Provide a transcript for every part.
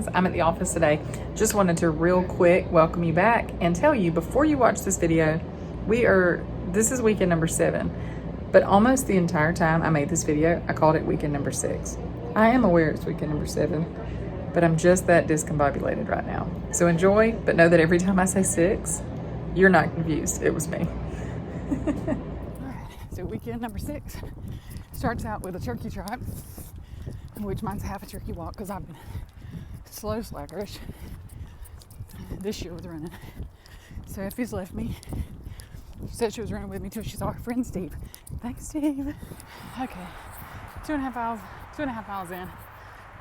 guys, I'm at the office today. Just wanted to real quick welcome you back and tell you before you watch this video, this is weekend number 7, but almost the entire time I made this video, I called it weekend number 6. I am aware it's weekend number 7, but I'm just that discombobulated right now. So enjoy, but know that every time I say 6, you're not confused. It was me. All right, so weekend number 6 starts out with a turkey trot, which mine's half a turkey walk because I've been slow slackerish this year with running. So Effie's left me. She said she was running with me till she saw her friend Steve. Thanks, Steve. Okay, 2.5 miles in,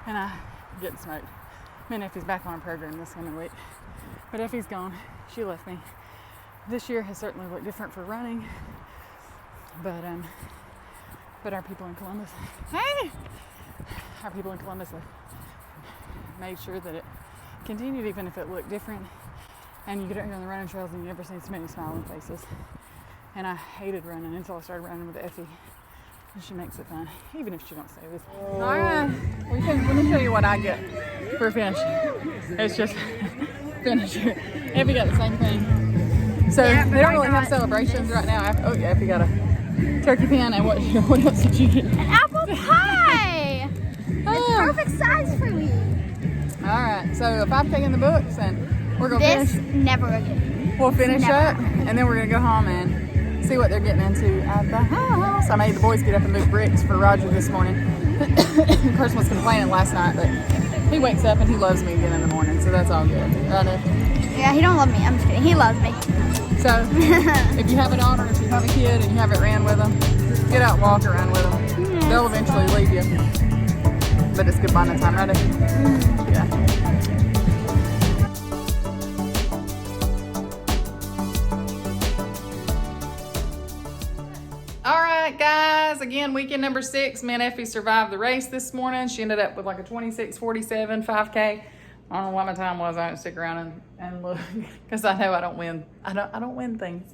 and I getting smoked. Me and Effie's back on a program this coming week, but Effie's gone. She left me. This year has certainly looked different for running, but our people in Columbus, have made sure that it continued even if it looked different. And you get out here on the running trails and you never see so many smiling faces. And I hated running until I started running with Effie. And she makes it fun, even if she don't say this. All right, let me show you what I get for a finish. It's just finisher. Effie got the same thing. So yeah, they don't really have celebrations right now. Effie got a turkey pan, and what else did you get? An apple pie! It's perfect size for me. Alright, so if I'm taking the books, and we're going to finish. Never again. We'll finish up, and then we're going to go home and see what they're getting into at the house. I made the boys get up and move bricks for Roger this morning. Carson was complaining last night, but he wakes up and he loves me again in the morning, so that's all good. Right, yeah, he don't love me. I'm just kidding. He loves me. So, if you have a daughter, if you have a kid and you haven't ran with them, get out and walk around with them. Yeah, they'll eventually leave you. But it's good bonding time, right? Yeah. All right, guys. Again, weekend number 6. Me and Effie survived the race this morning. She ended up with like a 26:47 5K. I don't know what my time was. I didn't stick around and look because I know I don't win. I don't win things.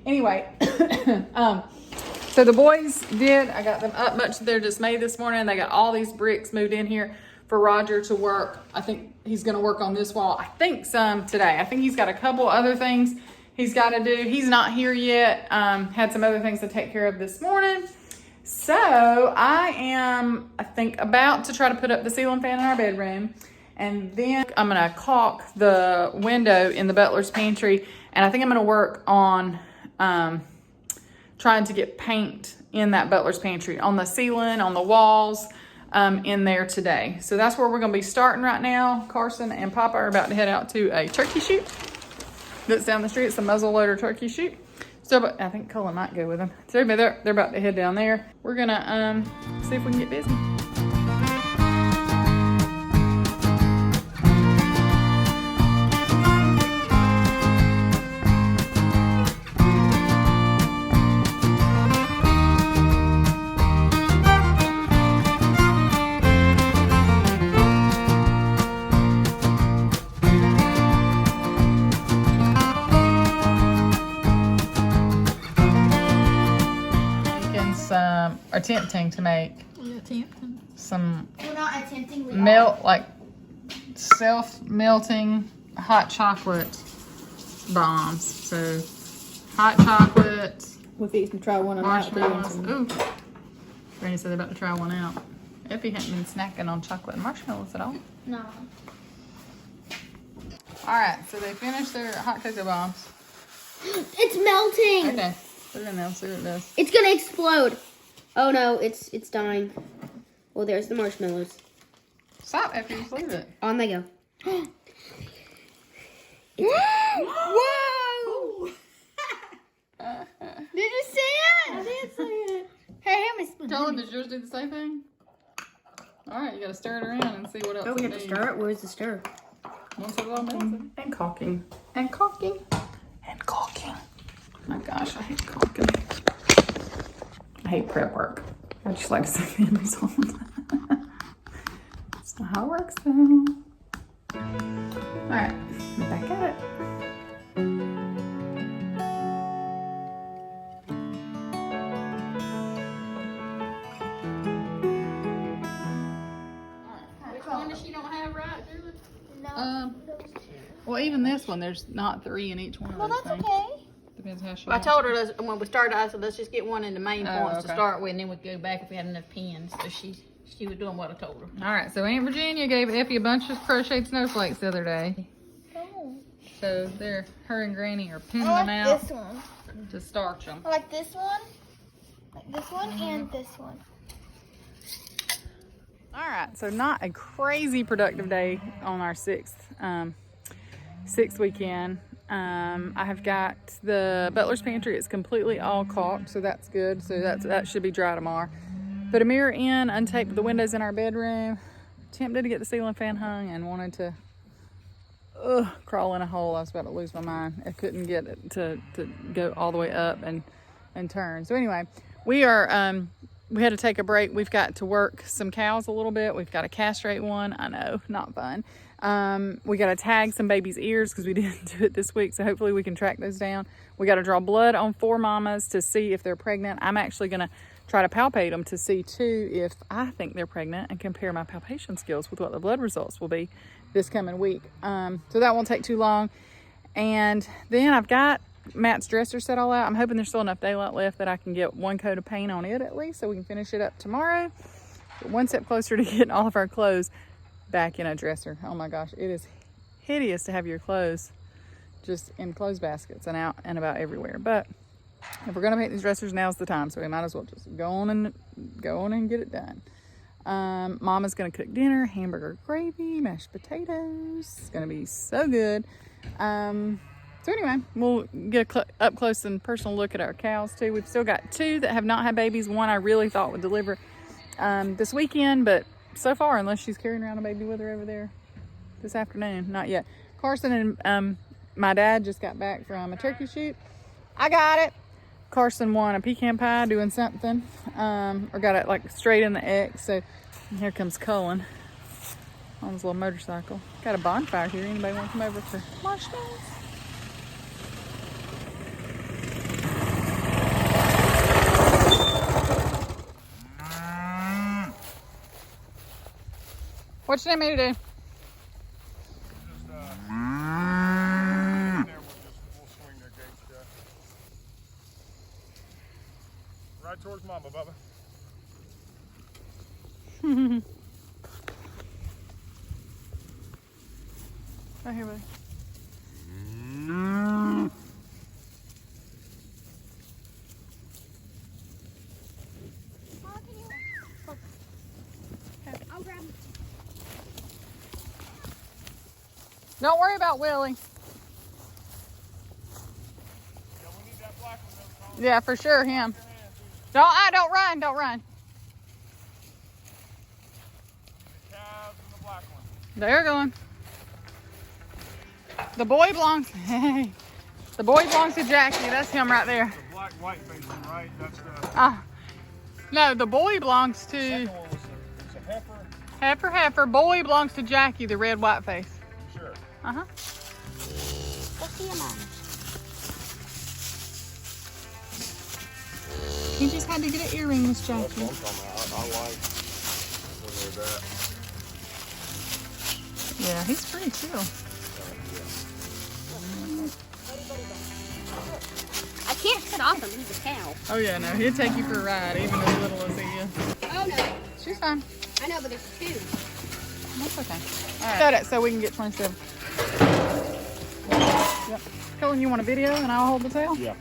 Anyway, so the boys did. I got them up much to their dismay this morning. They got all these bricks moved in here for Roger to work. I think he's going to work on this wall. I think some today. I think he's got a couple other things he's got to do. He's not here yet. Had some other things to take care of this morning. So I am, I think, about to try to put up the ceiling fan in our bedroom. And then I'm gonna caulk the window in the butler's pantry. And I think I'm gonna work on trying to get paint in that butler's pantry, on the ceiling, on the walls, in there today. So that's where we're gonna be starting right now. Carson and Papa are about to head out to a turkey shoot that's down the street. It's a muzzleloader turkey shoot. So, but I think Cullen might go with them. So they're about to head down there. We're gonna see if we can get busy. Attempting to make some self-melting hot chocolate bombs. So hot chocolate with these to try one on marshmallows. Ooh, Granny said they're about to try one out. Effie hadn't been snacking on chocolate and marshmallows at all. No. All right, so they finished their hot cocoa bombs. It's melting. Okay, put it in there. See what it does. It's gonna explode. Oh no, it's dying. Well, there's the marshmallows. Stop, Effie, just leave it. On they go. Whoa! Did you see it? I did see it. Hey, how many? Colin, does yours do the same thing? All right, you gotta stir it around and see what else. Oh, we have to stir it. Where's the stir? Once it's all melted. And caulking. And caulking. And caulking. Oh my gosh, I hate caulking. I hate prep work. I just like to see the end result. That's not how it works though. All right, back at it. Which one does she don't have right, Julie? even this one, there's not 3 in each one of Well, those that's things. okay. Depends how she I told her when we started, I said, let's just get one in the main Oh, points okay. to start with, and then we'd go back if we had enough pins. So she was doing what I told her. All right, so Aunt Virginia gave Effie a bunch of crocheted snowflakes the other day. Oh. So her and Granny are pinning I them like out this one. to starch them. I like this one, and this one. All right, so not a crazy productive day on our sixth weekend. I have got the butler's pantry. It's completely all caulked, so that's good. So that should be dry tomorrow. Put a mirror in, untaped the windows in our bedroom. Tempted to get the ceiling fan hung and wanted to crawl in a hole. I was about to lose my mind. I couldn't get it to go all the way up and turn. So anyway, we had to take a break. We've got to work some cows a little bit. We've got to castrate one. I know, not fun. We got to tag some babies' ears because we didn't do it this week. So hopefully we can track those down. We got to draw blood on 4 mamas to see if they're pregnant. I'm actually going to try to palpate them to see too if I think they're pregnant and compare my palpation skills with what the blood results will be this coming week. So that won't take too long. And then I've got Matt's dresser set all out. I'm hoping there's still enough daylight left that I can get 1 coat of paint on it at least so we can finish it up tomorrow. Get 1 step closer to getting all of our clothes back in a dresser. Oh my gosh, it is hideous to have your clothes just in clothes baskets and out and about everywhere. But if we're gonna paint these dressers, now's the time, so we might as well just go on and get it done. Mama's gonna cook dinner, hamburger gravy, mashed potatoes. It's gonna be so good. So anyway, we'll get a up close and personal look at our cows too. We've still got 2 that have not had babies. One I really thought would deliver this weekend, but so far, unless she's carrying around a baby with her over there this afternoon, not yet. Carson and my dad just got back from a turkey shoot. I got it. Carson won a pecan pie doing something, or got it like straight in the X. So here comes Cullen on his little motorcycle. Got a bonfire here. Anybody want to come over for marshmallows? What you need me to do? Right towards Mama, Bubba. Right here, buddy. I'll grab him. Don't worry about Willie. Yeah, we need that black one though, Colin. Yeah, for sure, him. Don't run. The calves and the black one. They're going. The boy belongs. The boy belongs to Jackie. That's him right there. The black white face one, right? That's the No, the boy belongs to second one was a heifer. Heifer. Boy belongs to Jackie, the red white face. Sure. Let's see him on. He just had to get an earring, Miss That's Jackie. what I'm talking about. I like when they're that. Yeah, he's pretty chill. I can't sit off him. He's a cow. Oh yeah, no, he'll take you for a ride, even as little as he is. Oh no. She's fine. I know, but there's 2. That's okay. All right. Shut it so we can get 27. Yep. Colin, you want a video and I'll hold the tail? Yeah.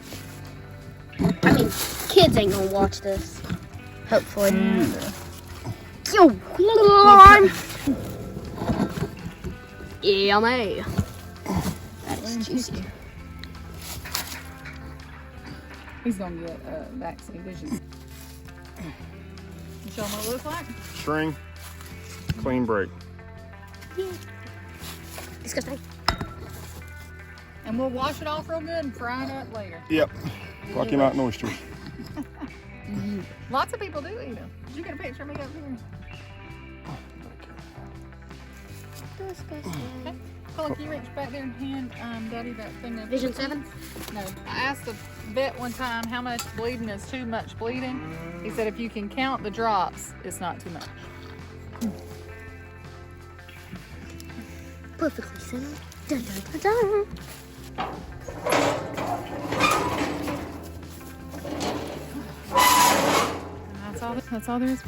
I mean, kids ain't gonna watch this. Hopefully. Yo, Lord. Yummy. That is juicy. He's gonna get vaccine vision. You show him what it looks like? String, clean break. Disgusting. And we'll wash it off real good and fry it up later. Yep. Rocky Mountain oysters. Lots of people do eat them. Did you get a picture of me up here? Disgusting. Colin, can you reach back there and hand Daddy that thing of Vision 7? No. I asked the vet one time how much bleeding is too much bleeding. He said if you can count the drops, it's not too much. Perfectly centered. Dun, dun, dun, dun. That's all there is.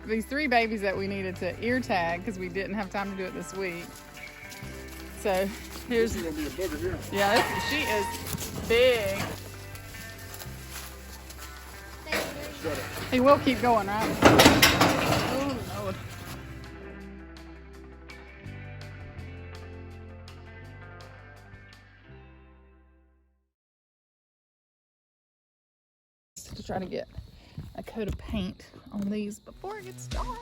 These 3 babies that we needed to ear tag because we didn't have time to do it this week. So here's, Gonna be a booger here. yeah, she is big. He will keep going, right? Oh, Lord. To try to get a coat of paint on these before it gets dark.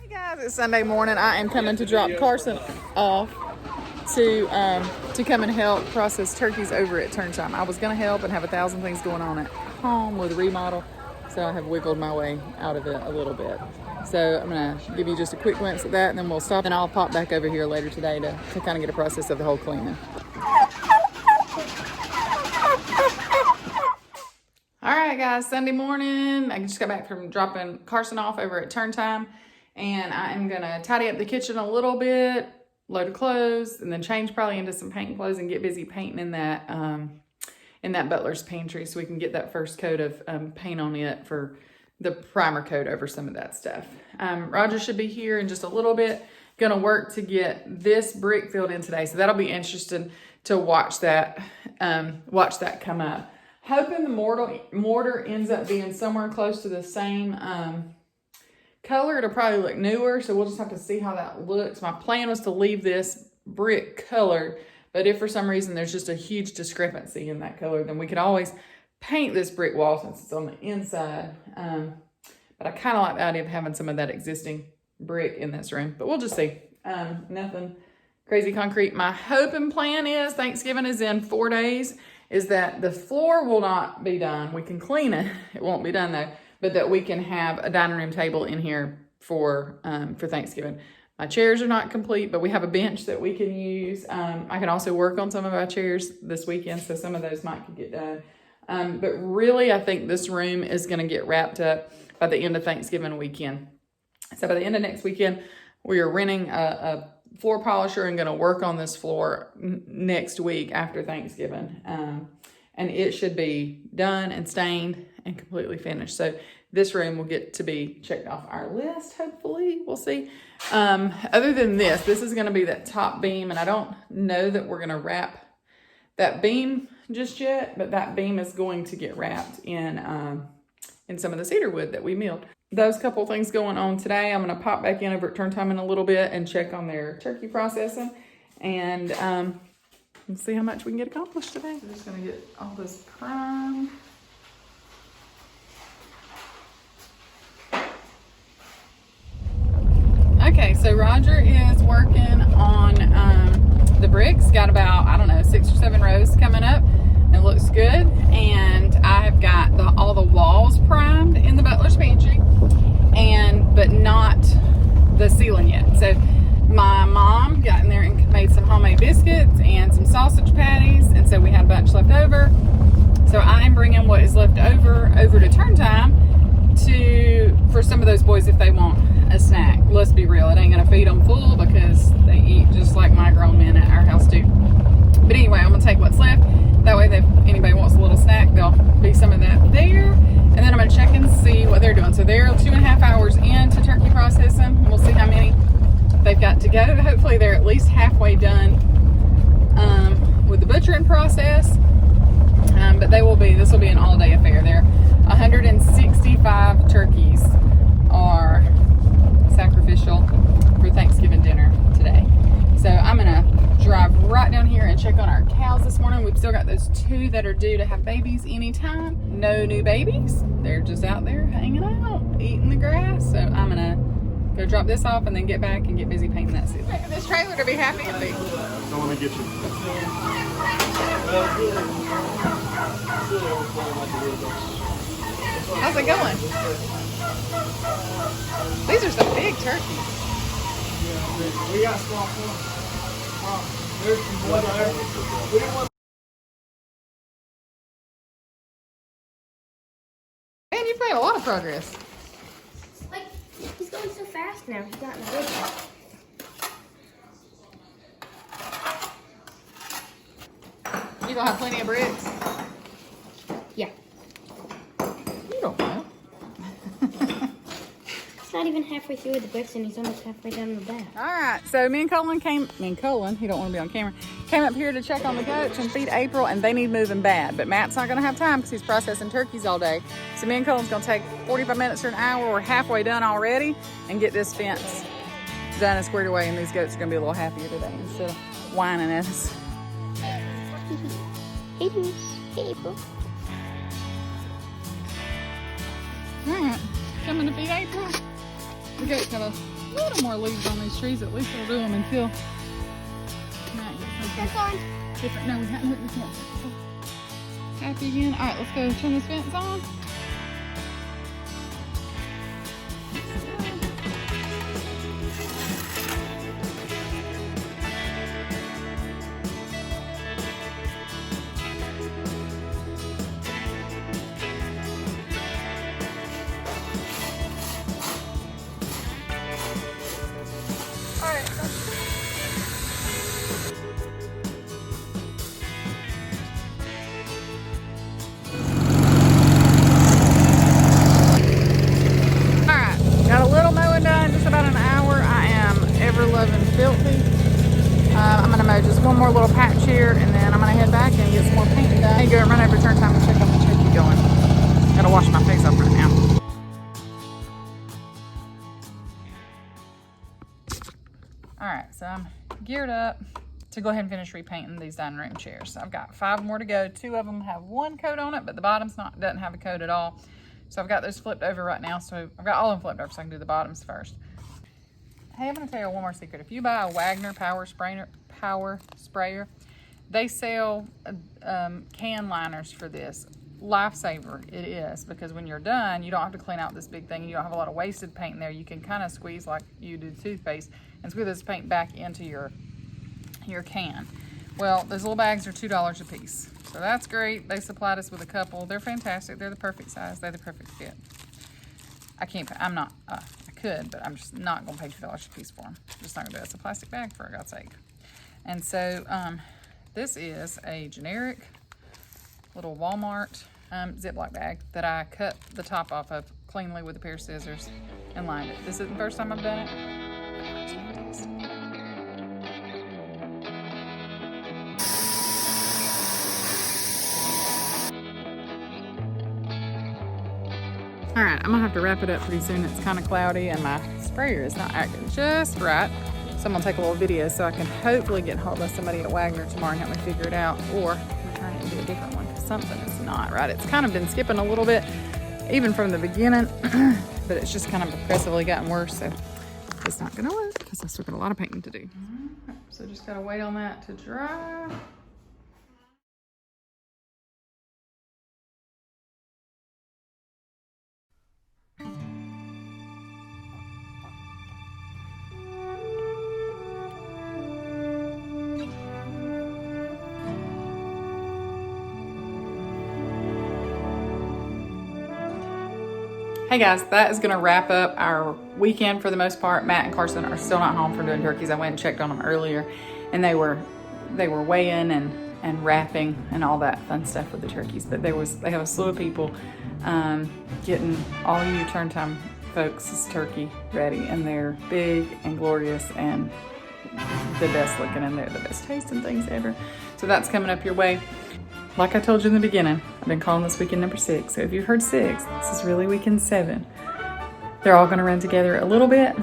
Hey guys, it's Sunday morning. I am coming to drop Carson off to come and help process turkeys over at turn time. I was gonna help and have 1,000 things going on at home with a remodel, so I have wiggled my way out of it a little bit. So I'm gonna give you just a quick glance at that, and then we'll stop, and I'll pop back over here later today to kind of get a process of the whole cleaning. All right, guys, Sunday morning. I just got back from dropping Carson off over at turn time, and I am gonna tidy up the kitchen a little bit, load of clothes, and then change probably into some paint clothes and get busy painting in that butler's pantry so we can get that first coat of paint on it for the primer coat over some of that stuff. Roger should be here in just a little bit. Gonna work to get this brick filled in today, so that'll be interesting to watch that come up. Hoping the mortar ends up being somewhere close to the same color. It'll probably look newer, so we'll just have to see how that looks. My plan was to leave this brick colored, but if for some reason there's just a huge discrepancy in that color, then we could always paint this brick wall since it's on the inside. But I kind of like the idea of having some of that existing brick in this room, but we'll just see. Nothing crazy concrete. My hope and plan is Thanksgiving is in 4 days, is that the floor will not be done. We can clean it. It won't be done though, but that we can have a dining room table in here for Thanksgiving. My chairs are not complete, but we have a bench that we can use. I can also work on some of our chairs this weekend, so some of those might get done. But really, I think this room is going to get wrapped up by the end of Thanksgiving weekend. So by the end of next weekend, we are renting a floor polisher and going to work on this floor next week after Thanksgiving. And it should be done and stained and completely finished. So this room will get to be checked off our list, hopefully. We'll see. Other than this is going to be that top beam, and I don't know that we're going to wrap that beam just yet, but that beam is going to get wrapped in some of the cedar wood that we milled. Those couple things going on today. I'm going to pop back in over at turn time in a little bit and check on their turkey processing, and let's see how much we can get accomplished today. I'm just going to get all this primed. Okay, so Roger is working on the bricks. Got about, I don't know, 6 or 7 rows coming up. It looks good. And I have got all the walls primed in the butler's pantry, but not the ceiling yet. So my mom got in there and made some homemade biscuits and some sausage patties, and so we had a bunch left over. So I am bringing what is left over to turn time for some of those boys if they want a snack. Let's be real, it ain't gonna feed them full because they eat just like my grown men at our house do. But anyway, I'm gonna take what's left. That way, if anybody wants a little snack, there'll be some of that there. And then I'm gonna check and see what they're doing. So they're 2.5 hours into turkey processing, and we'll see how many they've got to go. Hopefully they're at least halfway done with the butchering process. But this will be an all-day affair. There 165 turkeys are sacrificial for Thanksgiving dinner today. So I'm gonna drive right down here and check on our cows this morning. We've still got those 2 that are due to have babies anytime. No new babies. They're just out there hanging out, eating the grass. So I'm gonna go drop this off and then get back and get busy painting that suit. This trailer to be happy to be. Don't let me get you. How's it going? These are some big turkeys. We got small ones. Man, you've made a lot of progress. Like, he's going so fast now. He's gotten good. You gonna have plenty of bricks? Yeah. You don't know. He's not even halfway through with the bricks, and he's almost halfway down the back. All right, so me and Colin, he don't want to be on camera, came up here to check on the goats and feed April, and they need moving bad. But Matt's not gonna have time because he's processing turkeys all day. So me and Colin's gonna take 45 minutes or an hour. We're halfway done already, and get this fence done and squared away, and these goats are gonna be a little happier today instead of whining at us. Hey, Bruce. Hey, April. All right, coming to feed April. The goats have a little more leaves on these trees. At least we'll do them until This on. different. No, we haven't hooked the fence. Happy again. All right, let's go turn this fence on. I'm gonna mow just one more little patch here, and then I'm gonna head back and get some more painting done. Hey, go and run over turn time and check on the turkey going. Gotta wash my face off right now. All right, so I'm geared up to go ahead and finish repainting these dining room chairs. I've got 5 more to go. 2 of them have 1 coat on it, but the bottom's doesn't have a coat at all. So I've got those flipped over right now. So I've got all of them flipped over so I can do the bottoms first. Hey, I'm gonna tell you one more secret. If you buy a Wagner power sprayer, they sell can liners for this. Lifesaver it is, because when you're done, you don't have to clean out this big thing. You don't have a lot of wasted paint in there. You can kind of squeeze like you do toothpaste and squeeze this paint back into your can. Well, those little bags are $2 a piece. So that's great. They supplied us with a couple. They're fantastic. They're the perfect size. They're the perfect fit. I could, but I'm just not gonna pay $2 a piece for them. Just not gonna do it. It's a plastic bag, for God's sake. And so this is a generic little Walmart Ziploc bag that I cut the top off of cleanly with a pair of scissors and lined it. This isn't the first time I've done it. It's fantastic. All right, I'm gonna have to wrap it up pretty soon. It's kind of cloudy and my sprayer is not acting just right. So I'm gonna take a little video so I can hopefully get hold of somebody at Wagner tomorrow and help me figure it out, or return it and do a different one, because something is not right. It's kind of been skipping a little bit, even from the beginning, but it's just kind of progressively gotten worse. So it's not gonna work because I still got a lot of painting to do. So just gotta wait on that to dry. Hey guys, that is gonna wrap up our weekend for the most part. Matt and Carson are still not home for doing turkeys. I went and checked on them earlier, and they were weighing and wrapping and all that fun stuff with the turkeys. But they have a slew of people getting all you turn time folks' turkey ready, and they're big and glorious and the best looking, and they're the best tasting things ever. So that's coming up your way. Like I told you in the beginning, I've been calling this weekend number 6. So if you've heard 6, this is really weekend 7. They're all gonna run together a little bit,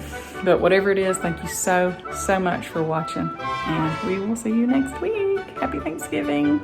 but whatever it is, thank you so much for watching. And we will see you next week. Happy Thanksgiving.